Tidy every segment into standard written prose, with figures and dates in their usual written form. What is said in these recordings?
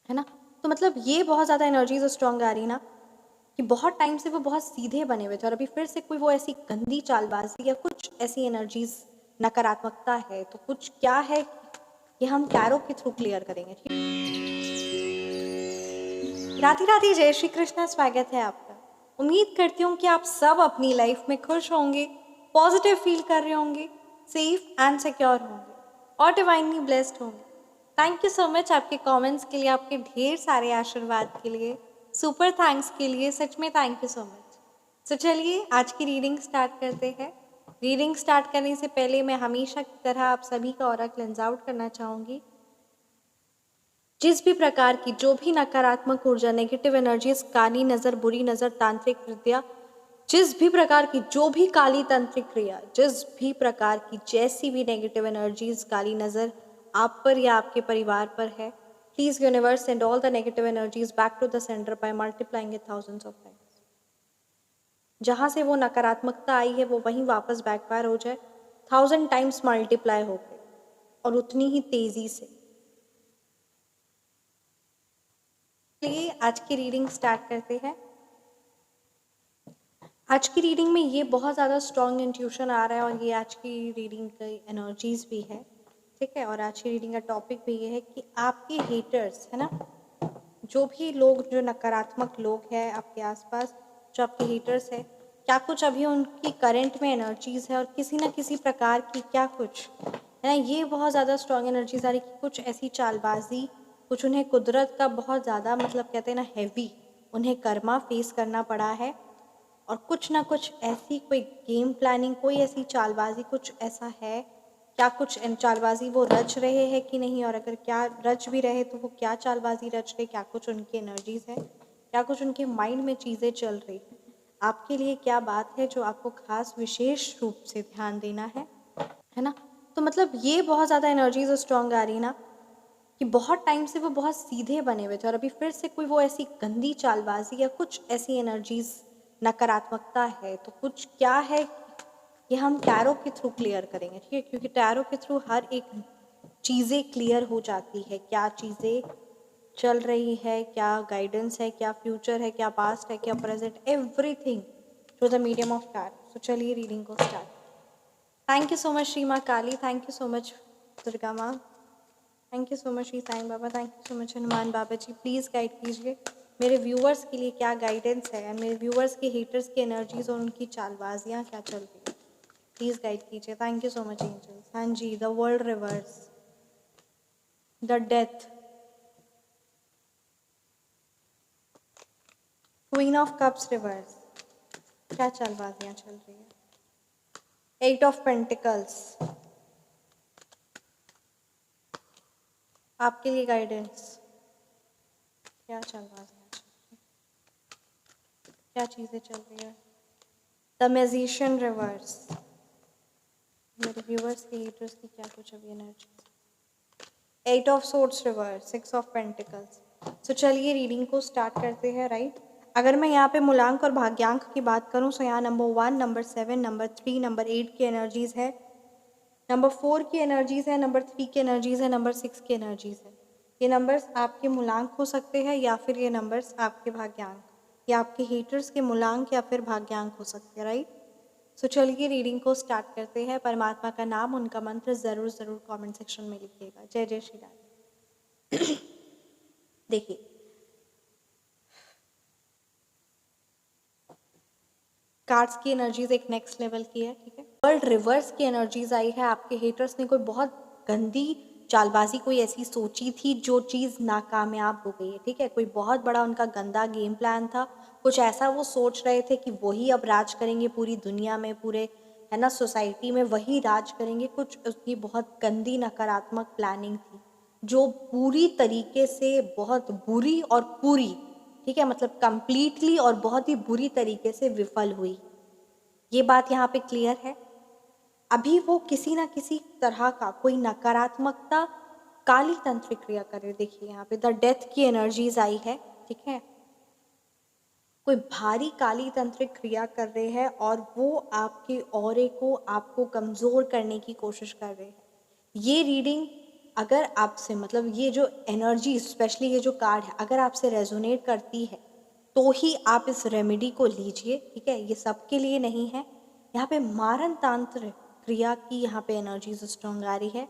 है ना। तो मतलब ये बहुत ज़्यादा एनर्जीज स्ट्रॉन्ग आ रही ना कि बहुत टाइम से वो बहुत सीधे बने हुए थे और अभी फिर से कोई वो ऐसी गंदी चालबाजी या कुछ ऐसी एनर्जीज नकारात्मकता है, तो कुछ क्या है ये हम टैरो के थ्रू क्लियर करेंगे। ठीक है, राधे राधे, जय श्री कृष्णा, स्वागत है आपका। उम्मीद करती हूँ कि आप सब अपनी लाइफ में खुश होंगे, पॉजिटिव फील कर रहे होंगे, सेफ एंड सिक्योर होंगे और डिवाइनली ब्लेस्ड होंगे। थैंक यू सो मच आपके कमेंट्स के लिए, आपके ढेर सारे आशीर्वाद के लिए, सुपर थैंक्स के लिए, सच में थैंक यू सो मच। तो चलिए आज की रीडिंग स्टार्ट करते हैं। रीडिंग स्टार्ट करने से पहले मैं हमेशा की तरह आप सभी का ऑरा क्लेंस आउट करना चाहूँगी। जिस भी प्रकार की जो भी नकारात्मक ऊर्जा, नेगेटिव एनर्जीज, काली नज़र, बुरी नज़र, तांत्रिक विद्या, जिस भी प्रकार की जो भी काली तांत्रिक क्रिया, जिस भी प्रकार की जैसी भी नेगेटिव एनर्जीज, काली नज़र आप पर या आपके परिवार पर है, please universe send all the negative energies back to the centre by multiplying it thousands of times. जहाँ से वो नकारात्मकता आई है वो वहीं वापस बैकफायर हो जाए, 1000 टाइम्स मल्टीप्लाई हो गए और उतनी ही तेजी से। चलिए आज की रीडिंग स्टार्ट करते हैं। आज की रीडिंग में ये बहुत ज़्यादा स्ट्रॉन्ग इंट्यूशन आ रहा है और ये आज की रीडिंग की एनर्जीज भी है। ठीक है, और आज की रीडिंग का टॉपिक भी ये है कि आपके हेटर्स, है ना, जो भी लोग, जो नकारात्मक लोग हैं आपके आसपास, जो आपके हेटर्स है, क्या कुछ अभी उनकी करंट में एनर्जीज है और किसी ना किसी प्रकार की क्या कुछ है ना, ये बहुत ज़्यादा स्ट्रॉन्ग एनर्जीज आ रही कि कुछ ऐसी चालबाजी, कुछ उन्हें कुदरत का बहुत ज़्यादा, मतलब कहते हैं ना, हैवी उन्हें कर्मा फेस करना पड़ा है और कुछ ना कुछ ऐसी कोई गेम प्लानिंग, कोई ऐसी चालबाजी, कुछ ऐसा है। क्या कुछ चालबाजी वो रच रहे हैं कि नहीं, और अगर क्या रच भी रहे तो वो क्या चालबाजी रच रहे, क्या कुछ उनकी एनर्जीज है, क्या कुछ उनके माइंड में चीज़ें चल रही हैं, आपके लिए क्या बात है जो आपको खास विशेष रूप से ध्यान देना है ना। तो मतलब ये बहुत ज़्यादा एनर्जीज स्ट्रॉन्ग आ रही ना कि बहुत टाइम से वो बहुत सीधे बने हुए थे और अभी फिर से कोई वो ऐसी गंदी चालबाजी या कुछ ऐसी एनर्जीज नकारात्मकता है, तो कुछ क्या है ये हम टैरो के थ्रू क्लियर करेंगे। ठीक है, क्योंकि टैरो के थ्रू हर एक चीज़ें क्लियर हो जाती है, क्या चीज़ें चल रही है, क्या गाइडेंस है, क्या फ्यूचर है, क्या पास्ट है, क्या present, everything through the medium of tarot. तो चलिए रीडिंग को start. Thank you so much Shri माँ Kali, thank you so much Durga माँ, thank you so much Shri Sai Baba, thank you so much Hanuman Baba ji. Please guide कीजिए मेरे व्यूअर्स के लिए क्या गाइडेंस है, एंड मेरे व्यूअर्स के हेटर्स की एनर्जीज और उनकी चालबाजियाँ क्या चल रही है, प्लीज़ गाइड कीजिए। Thank you so much angels. हाँ जी, the world reverse, the death, queen of cups reverse, क्या चालबाजियाँ चल रही है। 8 ऑफ पेंटिकल्स, आपके लिए गाइडेंस, क्या चालबाजियाँ चल रही है, क्या चीज़ें चल रही है। द मैजिशियन रिवर्स, मेरे व्यूअर्स के हेटर्स की क्या कुछ अभी energy. 8 of swords reverse, 6 of pentacles. So चलिए रीडिंग को स्टार्ट करते हैं। राइट, अगर मैं यहाँ पे मूलांक और भाग्यांक की बात करूँ तो यहाँ नंबर 1, नंबर 7, नंबर 3, नंबर 8 की एनर्जीज है, नंबर 4 की एनर्जीज है, नंबर 3 की एनर्जीज है, नंबर 6 की एनर्जीज है। ये नंबर्स आपके मूलांक हो सकते हैं या फिर ये नंबर्स आपके भाग्यांक या आपके हेटर्स के मूलांक या फिर भाग्यांक हो सकते हैं। राइट, सो चलिए रीडिंग को स्टार्ट करते हैं। परमात्मा का नाम, उनका मंत्र ज़रूर ज़रूर कमेंट सेक्शन में लिखिएगा। जय जय श्री राम। देखिए, कार्ड्स की एनर्जीज एक नेक्स्ट लेवल की है। ठीक है, वर्ल्ड रिवर्स की एनर्जीज आई है। आपके हेटर्स ने कोई बहुत गंदी चालबाजी, कोई ऐसी सोची थी जो चीज़ नाकामयाब हो गई है। ठीक है, कोई बहुत बड़ा उनका गंदा गेम प्लान था, कुछ ऐसा वो सोच रहे थे कि वही अब राज करेंगे पूरी दुनिया में, पूरे, है ना, सोसाइटी में वही राज करेंगे। कुछ उसकी बहुत गंदी नकारात्मक प्लानिंग थी जो पूरी तरीके से बहुत बुरी और पूरी, ठीक है, मतलब कंप्लीटली और बहुत ही बुरी तरीके से विफल हुई। ये बात यहाँ पे क्लियर है। अभी वो किसी ना किसी तरह का कोई नकारात्मकता, काली तंत्रिक क्रिया कर रहे। देखिए यहाँ पे द डेथ की एनर्जीज आई है। ठीक है, कोई भारी काली तंत्रिक क्रिया कर रहे हैं और वो आपके ऑरे को, आपको कमज़ोर करने की कोशिश कर रहे हैं। ये रीडिंग अगर आपसे मतलब ये जो एनर्जी, स्पेशली ये जो कार्ड है, अगर आपसे रेजोनेट करती है तो ही आप इस रेमेडी को लीजिए, ठीक है। ये सबके लिए नहीं है। यहाँ पे मारन तांत्र क्रिया की यहाँ पे एनर्जीज स्ट्रॉन्ग आ रही है।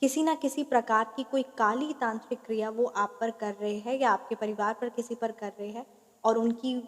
किसी ना किसी प्रकार की कोई काली तांत्रिक क्रिया वो आप पर कर रहे हैं या आपके परिवार पर किसी पर कर रहे हैं, और उनकी,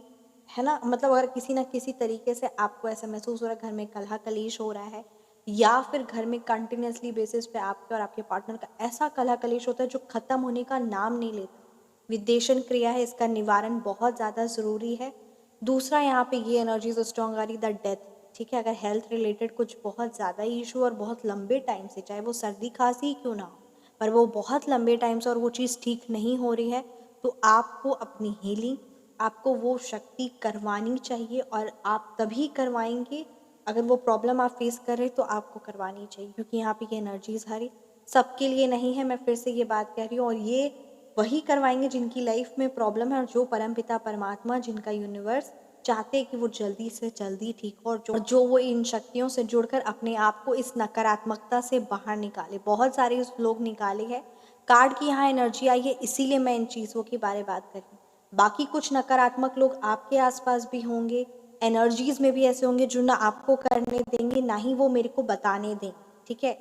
है ना, मतलब अगर किसी ना किसी तरीके से आपको ऐसा महसूस हो रहा है घर में कलह कलेश हो रहा है, या फिर घर में कंटिन्यूसली बेसिस पे आपके और आपके पार्टनर का ऐसा कलह कलेश होता है जो ख़त्म होने का नाम नहीं लेता, विदेशन क्रिया है, इसका निवारण बहुत ज़्यादा ज़रूरी है। दूसरा यहाँ पे ये एनर्जीज स्ट्रॉन्ग आ रही द डेथ, ठीक है। अगर हेल्थ रिलेटेड कुछ बहुत ज़्यादा इशू और बहुत लंबे टाइम से, चाहे वो सर्दी खांसी ही क्यों ना हो, पर वो बहुत लंबे टाइम से और वो चीज़ ठीक नहीं हो रही है, तो आपको अपनी हीलिंग, आपको वो शक्ति करवानी चाहिए, और आप तभी करवाएंगे अगर वो प्रॉब्लम आप फेस कर रहे हैं तो आपको करवानी चाहिए, क्योंकि यहाँ पे ये एनर्जीज हरी सबके लिए नहीं है। मैं फिर से ये बात कह रही हूँ, और ये वही करवाएंगे जिनकी लाइफ में प्रॉब्लम है, और जो परमपिता परमात्मा, जिनका यूनिवर्स चाहते हैं कि वो जल्दी से जल्दी ठीक हो, और जो वो इन शक्तियों से जुड़कर अपने आप को इस नकारात्मकता से बाहर निकाले। बहुत सारे लोग निकाले हैं, कार्ड की यहाँ एनर्जी आई है, इसीलिए मैं इन चीज़ों के बारे में बात कर रही हूँ। बाकी कुछ नकारात्मक लोग आपके आसपास भी होंगे, एनर्जीज में भी ऐसे होंगे जो ना आपको करने देंगे, ना ही वो मेरे को बताने देंगे, ठीक है।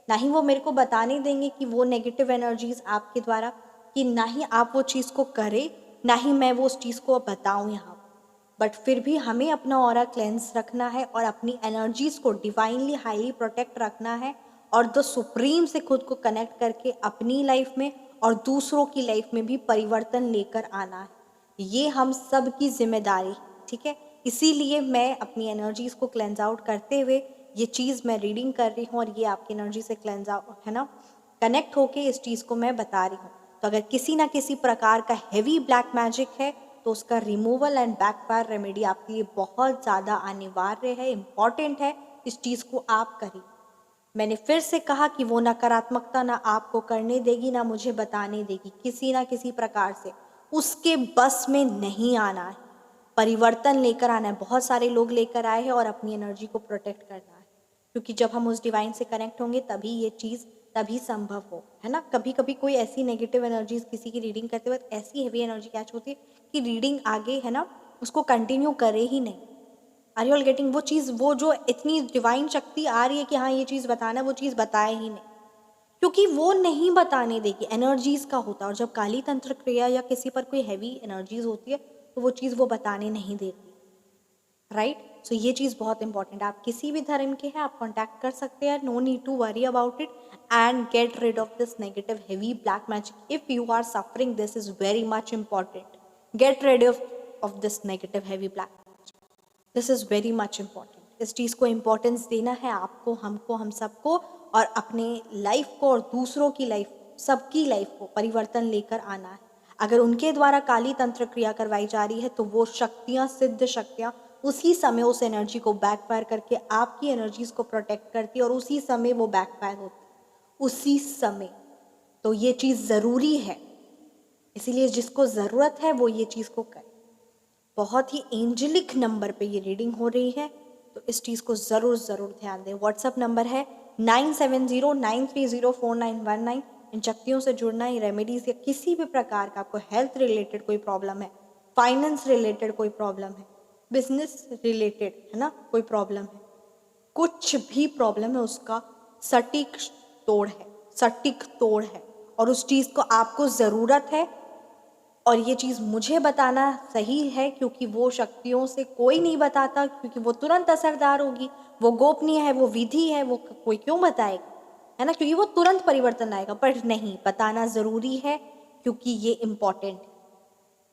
ना ही वो मेरे को बताने देंगे कि वो नेगेटिव एनर्जीज आपके द्वारा, कि ना ही आप वो चीज़ को करें, ना ही मैं वो उस चीज़ को बताऊं यहाँ। बट फिर भी हमें अपना ऑरा क्लेंस रखना है और अपनी एनर्जीज को डिवाइनली हाईली प्रोटेक्ट रखना है, और द सुप्रीम से खुद को कनेक्ट करके अपनी लाइफ में और दूसरों की लाइफ में भी परिवर्तन लेकर आना है। ये हम सब की जिम्मेदारी, ठीक है। इसीलिए मैं अपनी एनर्जीज को क्लेंज आउट करते हुए ये चीज़ मैं रीडिंग कर रही हूँ, और ये आपकी एनर्जी से क्लेंज आउट, है ना, कनेक्ट होके इस चीज़ को मैं बता रही हूँ। तो अगर किसी ना किसी प्रकार का हेवी ब्लैक मैजिक है तो उसका रिमूवल एंड बैकफायर रेमेडी आपके लिए बहुत ज़्यादा अनिवार्य है, इम्पॉर्टेंट है। इस चीज़ को आप करिए। मैंने फिर से कहा कि वो नकारात्मकता ना आपको करने देगी, ना मुझे बताने देगी, किसी ना किसी प्रकार से उसके बस में नहीं आना है। परिवर्तन लेकर आना है, बहुत सारे लोग लेकर आए हैं, और अपनी एनर्जी को प्रोटेक्ट करना है, क्योंकि जब हम उस डिवाइन से कनेक्ट होंगे तभी ये चीज़ तभी संभव हो, है ना। कभी कभी कोई ऐसी नेगेटिव एनर्जीज किसी की रीडिंग करते वक्त ऐसी हैवी एनर्जी कैच होती है कि रीडिंग आगे, है ना, उसको कंटिन्यू करे ही नहीं। Are you all getting? वो चीज़, वो जो इतनी डिवाइन शक्ति आ रही है कि हाँ ये चीज़ बताना है, वो चीज़ बताए ही नहीं, क्योंकि वो नहीं बताने देगी। एनर्जीज का होता है, और जब काली तंत्र क्रिया या किसी पर कोई हैवी एनर्जीज होती है तो वो चीज़ वो बताने नहीं देती, राइट। सो ये चीज़ बहुत इंपॉर्टेंट है। आप किसी भी धर्म के हैं, आप कॉन्टैक्ट कर सकते हैं, no need to worry about it, and get rid of this negative heavy black magic. If you are suffering, this is very much important. Get rid of this negative heavy black, this is very much important. इस चीज़ को importance देना है आपको, हमको, हम सबको, और अपने लाइफ को और दूसरों की लाइफ, सबकी लाइफ को परिवर्तन लेकर आना है। अगर उनके द्वारा काली तंत्र क्रिया करवाई जा रही है तो वो शक्तियाँ, सिद्ध शक्तियाँ, उसी समय उस एनर्जी को बैकफायर करके आपकी एनर्जीज को प्रोटेक्ट करती है, और उसी समय वो बैकफायर होती है, उसी समय। तो ये चीज़ ज़रूरी है, इसीलिए जिसको ज़रूरत है वो ये चीज़ को करे। बहुत ही एंजेलिक नंबर पे ये रीडिंग हो रही है, तो इस चीज़ को ज़रूर ज़रूर ध्यान दें। व्हाट्सअप नंबर है 9709304919। इन शक्तियों से जुड़ना, ये रेमेडीज़ या किसी भी प्रकार का आपको हेल्थ रिलेटेड कोई प्रॉब्लम है, फाइनेंस रिलेटेड कोई प्रॉब्लम है, बिजनेस रिलेटेड, है ना, कोई प्रॉब्लम है, कुछ भी प्रॉब्लम है, उसका सटीक तोड़ है, सटीक तोड़ है, और उस चीज़ को आपको ज़रूरत है। और ये चीज़ मुझे बताना सही है, क्योंकि वो शक्तियों से कोई नहीं बताता, क्योंकि वो तुरंत असरदार होगी, वो गोपनीय है, वो विधि है, वो कोई क्यों बताएगा, है ना, क्योंकि वो तुरंत परिवर्तन आएगा। पर नहीं, बताना ज़रूरी है, क्योंकि ये इम्पॉर्टेंट है।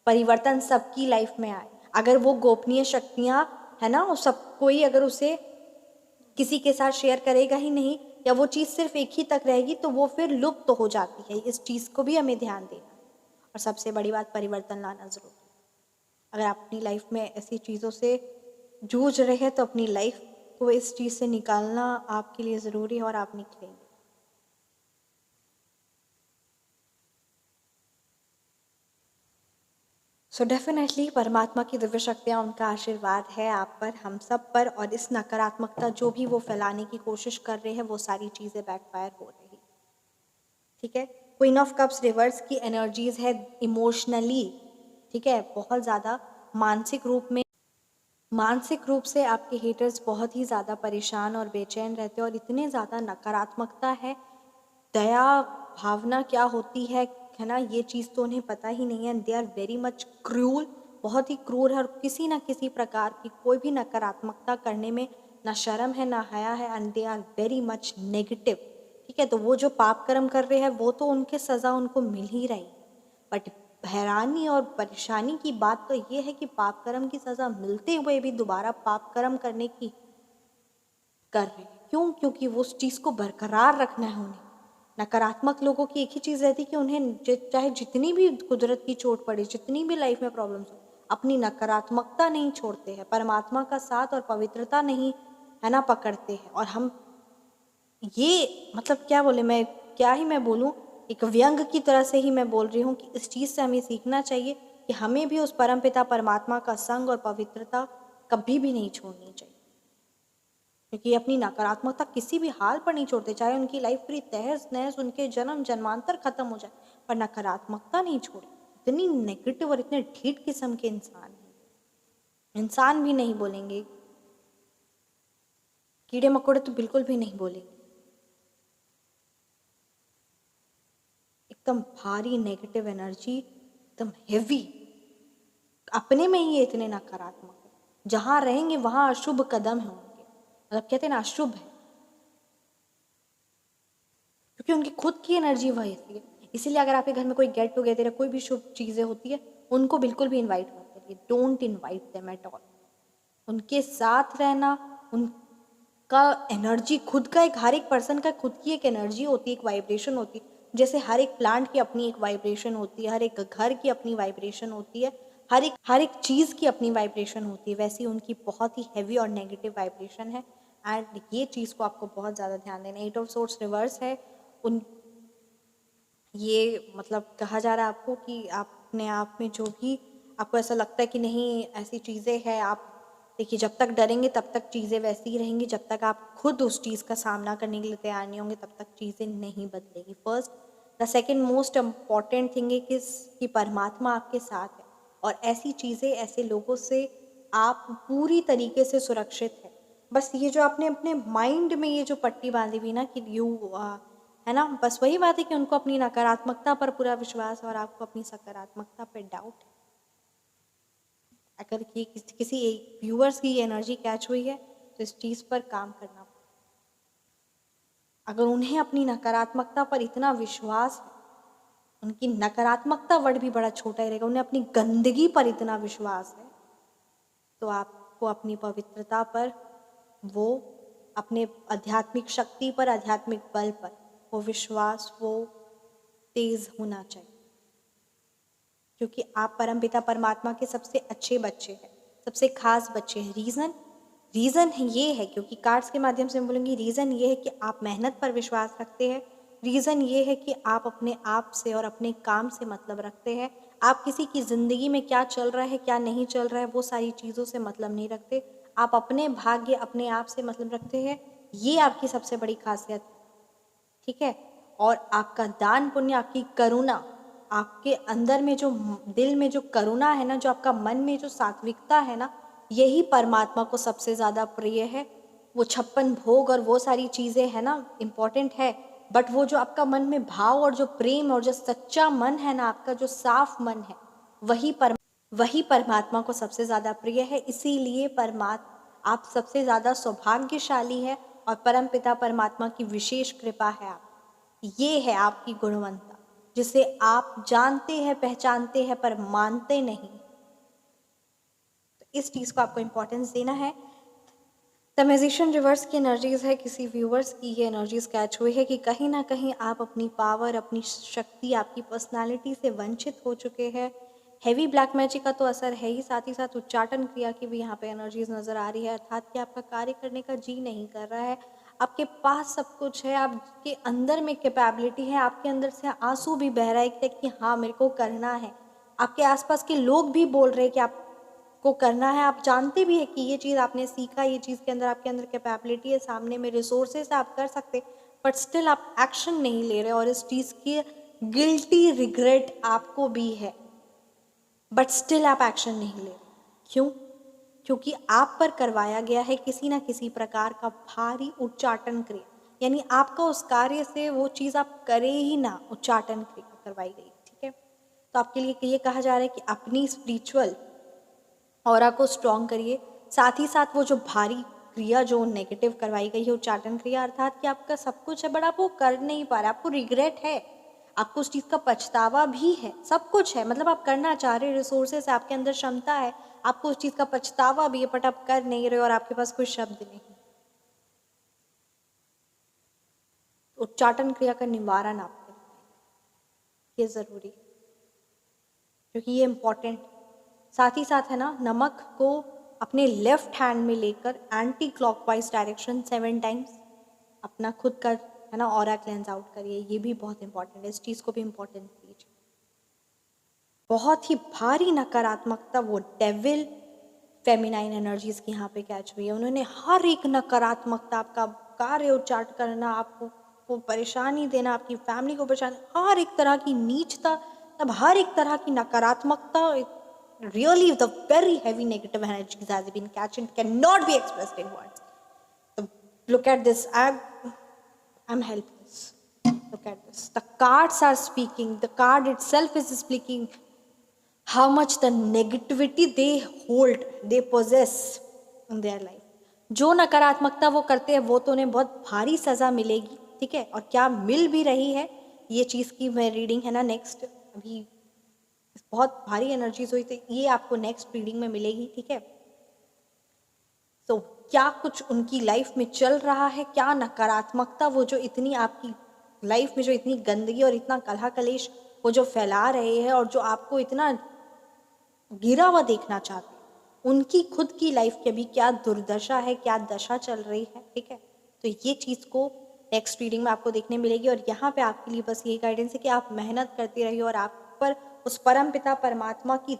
परिवर्तन सबकी लाइफ में आए। अगर वो गोपनीय शक्तियाँ, है ना, वो सब कोई अगर उसे किसी के साथ शेयर करेगा ही नहीं, या वो चीज़ सिर्फ एक ही तक रहेगी, तो वो फिर लुप्त तो हो जाती है। इस चीज़ को भी हमें ध्यान देना है। और सबसे बड़ी बात, परिवर्तन लाना ज़रूरी है। अगर आप अपनी लाइफ में ऐसी चीज़ों से जूझ रहे हैं तो अपनी लाइफ को इस चीज़ से निकालना आपके लिए ज़रूरी है, और आप निकलेंगे। सो डेफिनेटली परमात्मा की दिव्य शक्तियाँ, उनका आशीर्वाद है आप पर, हम सब पर, और इस नकारात्मकता जो भी वो फैलाने की कोशिश कर रहे हैं वो सारी चीज़ें बैकफायर हो रही। ठीक है। क्वीन ऑफ कप्स रिवर्स की एनर्जीज है इमोशनली, ठीक है, बहुत ज़्यादा मानसिक रूप से आपके हेटर्स बहुत ही ज़्यादा परेशान और बेचैन रहते हैं और इतने ज़्यादा नकारात्मकता है, दया भावना क्या होती है ना, ये चीज़ तो उन्हें पता ही नहीं है। They are very much cruel, बहुत ही क्रूर है और किसी ना किसी प्रकार की कोई भी नकारात्मकता करने में ना शर्म है ना हया है, and they are very much negative, ठीक है। तो वो जो पाप कर्म कर रहे हैं वो तो उनके सज़ा उनको मिल ही रही, बट हैरानी और परेशानी की बात तो ये है कि पाप कर्म की सज़ा मिलते हुए भी दोबारा पाप कर्म करने की कर रहे हैं। क्यों? क्योंकि वो उस चीज़ को बरकरार रखना है उन्हें। नकारात्मक लोगों की एक ही चीज़ रहती है कि उन्हें चाहे जितनी भी कुदरत की चोट पड़े, जितनी भी लाइफ में प्रॉब्लम्स हो, अपनी नकारात्मकता नहीं छोड़ते हैं, परमात्मा का साथ और पवित्रता नहीं, है ना, पकड़ते हैं। और हम ये मतलब क्या बोले, मैं क्या ही मैं बोलूँ, एक व्यंग की तरह से ही मैं बोल रही हूँ कि इस चीज़ से हमें सीखना चाहिए कि हमें भी उस परमपिता परमात्मा का संग और पवित्रता कभी भी नहीं छोड़नी चाहिए, क्योंकि अपनी नकारात्मकता किसी भी हाल पर नहीं छोड़ते, चाहे उनकी लाइफ पूरी तहस नहस, उनके जन्म जन्मांतर खत्म हो जाए, पर नकारात्मकता नहीं छोड़े। इतनी नेगेटिव और इतने ढीठ किस्म के इंसान भी नहीं बोलेंगे, कीड़े मकोड़े तो बिल्कुल भी नहीं बोलेंगे। एकदम भारी नेगेटिव एनर्जी, एकदम हेवी, अपने में ही ये इतने नकारात्मक है, जहाँ रहेंगे वहाँ अशुभ कदम है उनके, मतलब कहते हैं ना अशुभ है, क्योंकि उनकी खुद की एनर्जी वही है। इसीलिए अगर आपके घर में कोई गेट टुगेदर है, कोई भी शुभ चीज़ें होती है, उनको बिल्कुल भी इनवाइट मत करिए, don't invite them at all. उनके साथ रहना, उनका एनर्जी खुद का एक, हर एक पर्सन का खुद की एक एनर्जी होती है, एक वाइब्रेशन होती है। जैसे हर एक प्लांट की अपनी एक वाइब्रेशन होती है, हर एक घर की अपनी वाइब्रेशन होती है, हर एक चीज़ की अपनी वाइब्रेशन होती है, वैसी उनकी बहुत ही हैवी और नेगेटिव वाइब्रेशन है। एंड ये चीज़ को आपको बहुत ज़्यादा ध्यान देना है। 8 ऑफ सोर्स रिवर्स है उन, ये मतलब कहा जा रहा है आपको कि आप अपने आप में जो भी आपको ऐसा लगता है कि नहीं ऐसी चीज़ें हैं, आप देखिए जब तक डरेंगे तब तक चीज़ें वैसी ही रहेंगी, जब तक आप खुद उस चीज़ का सामना करने के लिए तैयार नहीं होंगे तब तक चीज़ें नहीं बदलेगी। First the second most important thing है कि परमात्मा आपके साथ है और ऐसी चीज़ें ऐसे लोगों से आप पूरी तरीके से सुरक्षित है। बस ये जो आपने अपने माइंड में ये जो पट्टी बांधी हुई ना कि है ना, बस वही बात है कि उनको अपनी नकारात्मकता पर पूरा विश्वास और आपको अपनी सकारात्मकता पर डाउट है। अगर ये किसी एक व्यूअर्स की एनर्जी कैच हुई है तो इस चीज़ पर काम करना। अगर उन्हें अपनी नकारात्मकता पर इतना विश्वास है, उनकी नकारात्मकता वर्ड भी बड़ा छोटा ही रहेगा, उन्हें अपनी गंदगी पर इतना विश्वास है, तो आपको अपनी पवित्रता पर, वो अपने आध्यात्मिक शक्ति पर, आध्यात्मिक बल पर वो विश्वास वो तेज होना चाहिए, क्योंकि आप परमपिता परमात्मा के सबसे अच्छे बच्चे हैं, सबसे खास बच्चे हैं। रीज़न ये है, क्योंकि कार्ड्स के माध्यम से मैं बोलूँगी, रीज़न ये है कि आप मेहनत पर विश्वास रखते हैं, रीज़न ये है कि आप अपने आप से और अपने काम से मतलब रखते हैं, आप किसी की ज़िंदगी में क्या चल रहा है क्या नहीं चल रहा है वो सारी चीज़ों से मतलब नहीं रखते, आप अपने भाग्य अपने आप से मतलब रखते हैं। ये आपकी सबसे बड़ी खासियत है, ठीक है। और आपका दान पुण्य, आपकी करुणा, आपके अंदर में जो दिल में जो करुणा है ना, जो आपका मन में जो सात्विकता है ना, यही परमात्मा को सबसे ज़्यादा प्रिय है। वो 56 भोग और वो सारी चीज़ें है ना इम्पॉर्टेंट है, बट वो जो आपका मन में भाव और जो प्रेम और जो सच्चा मन है ना, आपका जो साफ मन है, वही परमात्मा को सबसे ज़्यादा प्रिय है। इसीलिए आप सबसे ज़्यादा सौभाग्यशाली है और परम पिता परमात्मा की विशेष कृपा है आप, ये है आपकी गुणवत्ता, जिसे आप जानते हैं पहचानते हैं पर मानते नहीं। तो इस चीज़ को आपको इम्पोर्टेंस देना है। द मैजिशियन रिवर्स की एनर्जीज है, किसी व्यूवर्स की ये एनर्जीज कैच हुई है कि कहीं ना कहीं आप अपनी पावर, अपनी शक्ति, आपकी पर्सनालिटी से वंचित हो चुके हैं। हैवी ब्लैक मैजिक का तो असर है ही, साथ ही साथ उच्चाटन क्रिया की भी यहाँ पे एनर्जीज नज़र आ रही है, अर्थात कि आपका कार्य करने का जी नहीं कर रहा है। आपके पास सब कुछ है, आपके अंदर में कैपेबिलिटी है, आपके अंदर से आंसू भी बह रहा है कि हाँ मेरे को करना है। आपके आसपास के लोग भी बोल रहे हैं कि आप को करना है, आप जानते भी है कि ये चीज़ आपने सीखा, ये चीज़ के अंदर आपके अंदर कैपेबिलिटी है, सामने में रिसोर्सेस आप कर सकते, बट स्टिल आप एक्शन नहीं ले रहे और इस चीज़ की गिल्टी रिग्रेट आपको भी है, बट स्टिल आप एक्शन नहीं ले रहे। क्यों? क्योंकि आप पर करवाया गया है किसी ना किसी प्रकार का भारी उच्चाटन क्रिया, यानी आपका उस कार्य से वो चीज़ आप करे ही ना, उच्चाटन क्रिया करवाई गई। ठीक है, तो आपके लिए ये कहा जा रहा है कि अपनी स्पिरिचुअल ऑरा को स्ट्रॉन्ग करिए। साथ ही साथ वो जो भारी क्रिया जो नेगेटिव करवाई गई है, उच्चाटन क्रिया, अर्थात कि आपका सब कुछ है बट आप वो कर नहीं पा रहे, आपको रिग्रेट है, आपको उस चीज़ का पछतावा भी है, सब कुछ है, मतलब आप करना चाह रहे, रिसोर्सेस है, आपके अंदर क्षमता है, आपको उस चीज़ का पछतावा भी है, बट आप कर नहीं रहे और आपके पास कोई शब्द नहीं। उच्चाटन क्रिया का निवारण आप करें, ये ज़रूरी, क्योंकि ये इम्पोर्टेंट। साथ ही साथ है ना, नमक को अपने लेफ्ट हैंड में लेकर एंटी क्लॉकवाइज डायरेक्शन 7 टाइम्स अपना खुद का है ना ऑरा क्लेंस आउट करिए, ये भी बहुत इंपॉर्टेंट है, इस चीज़ को भी इम्पोर्टेंस दीजिए। बहुत ही भारी नकारात्मकता वो डेविल फेमिनाइन एनर्जीज की यहाँ पे कैच हुई है। उन्होंने हर एक नकारात्मकता, आपका कार्य उच्चाट करना, आपको को परेशानी देना, आपकी फैमिली को परेशानी, हर एक तरह की नीचता, तब हर एक तरह की नकारात्मकता, really the very heavy negative energies has been catched and cannot be expressed in words. So look at this, I'm helpless. Look at this, the cards are speaking, the card itself is speaking how much the negativity they hold, they possess in their life. जो नकारात्मकता वो करते हैं वो तो उन्हें बहुत भारी सज़ा मिलेगी। ठीक है, और क्या मिल भी रही है, ये चीज़ की मैं रीडिंग है ना नेक्स्ट, अभी बहुत भारी एनर्जीज हुई, तो ये आपको नेक्स्ट रीडिंग में मिलेगी। ठीक है, तो क्या कुछ उनकी लाइफ में चल रहा है, क्या नकारात्मकता वो जो इतनी आपकी लाइफ में जो इतनी गंदगी और इतना कलह कलेश वो जो फैला रहे हैं और जो आपको इतना गिरा हुआ देखना चाहते हैं, उनकी खुद की लाइफ की अभी क्या दुर्दशा है, क्या दशा चल रही है। ठीक है, तो ये चीज़ को नेक्स्ट रीडिंग में आपको देखने मिलेगी। और यहाँ पे आपके लिए बस यही गाइडेंस है कि आप मेहनत करते रहिए और आप पर उस परम पिता परमात्मा की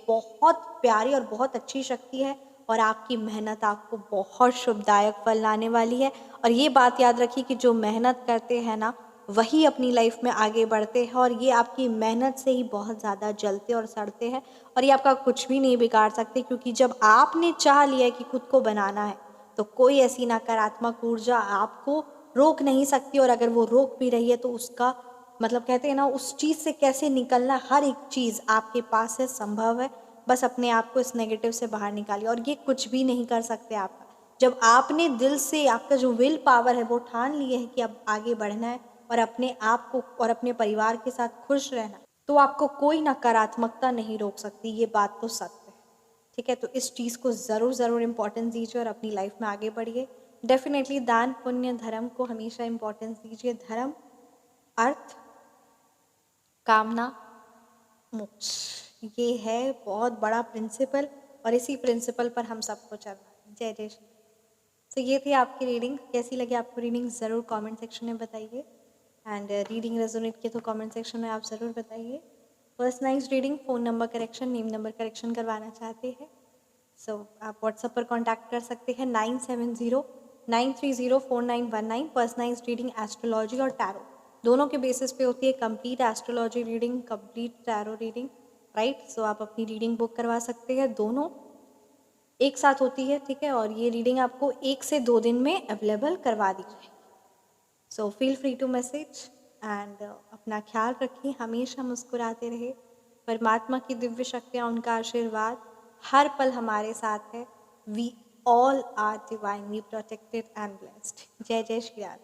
बहुत प्यारी और बहुत अच्छी शक्ति है और आपकी मेहनत आपको बहुत शुभदायक फल लाने वाली है। और ये बात याद रखिए कि जो मेहनत करते हैं ना, वही अपनी लाइफ में आगे बढ़ते हैं और ये आपकी मेहनत से ही बहुत ज़्यादा जलते और सड़ते हैं और ये आपका कुछ भी नहीं बिगाड़ सकते, क्योंकि जब आपने चाह लिया कि खुद को बनाना है तो कोई ऐसी नकारात्मक ऊर्जा आपको रोक नहीं सकती। और अगर वो रोक भी रही है तो उसका मतलब कहते हैं ना, उस चीज़ से कैसे निकलना, हर एक चीज़ आपके पास है, संभव है, बस अपने आप को इस नेगेटिव से बाहर निकालिए। और ये कुछ भी नहीं कर सकते आपका, जब आपने दिल से, आपका जो विल पावर है वो ठान लिए है कि अब आगे बढ़ना है और अपने आप को और अपने परिवार के साथ खुश रहना, तो आपको कोई नकारात्मकता नहीं रोक सकती, ये बात तो सत्य है। ठीक है, तो इस चीज़ को ज़रूर इम्पोर्टेंस दीजिए और अपनी लाइफ में आगे बढ़िए। डेफिनेटली दान पुण्य धर्म को हमेशा इम्पोर्टेंस दीजिए। धर्म, अर्थ, कामना, मोक्ष, ये है बहुत बड़ा प्रिंसिपल और इसी प्रिंसिपल पर हम सबको चलना है। जय जय श्री। तो ये थी आपकी रीडिंग। कैसी लगी आपको रीडिंग ज़रूर कमेंट सेक्शन में बताइए। एंड रीडिंग रेजोनेट किया तो कमेंट सेक्शन में आप ज़रूर बताइए। Personalised reading, phone number correction, name number correction करवाना चाहते हैं सो आप व्हाट्सएप पर कांटेक्ट कर सकते हैं 9709304919। पर्सनलाइज्ड रीडिंग एस्ट्रोलॉजी और टैरो दोनों के बेसिस पे होती है, complete astrology reading, complete tarot reading, right. So आप अपनी रीडिंग बुक करवा सकते हैं, दोनों एक साथ होती है। ठीक है, और ये रीडिंग आपको 1 से 2 दिन में अवेलेबल करवा दी जाएगी। So feel free to message and अपना ख्याल रखिए, हमेशा मुस्कुराते रहे। परमात्मा की दिव्य शक्तियाँ, उनका आशीर्वाद हर पल हमारे साथ है। We all are divinely protected and blessed. जय जय श्री राम।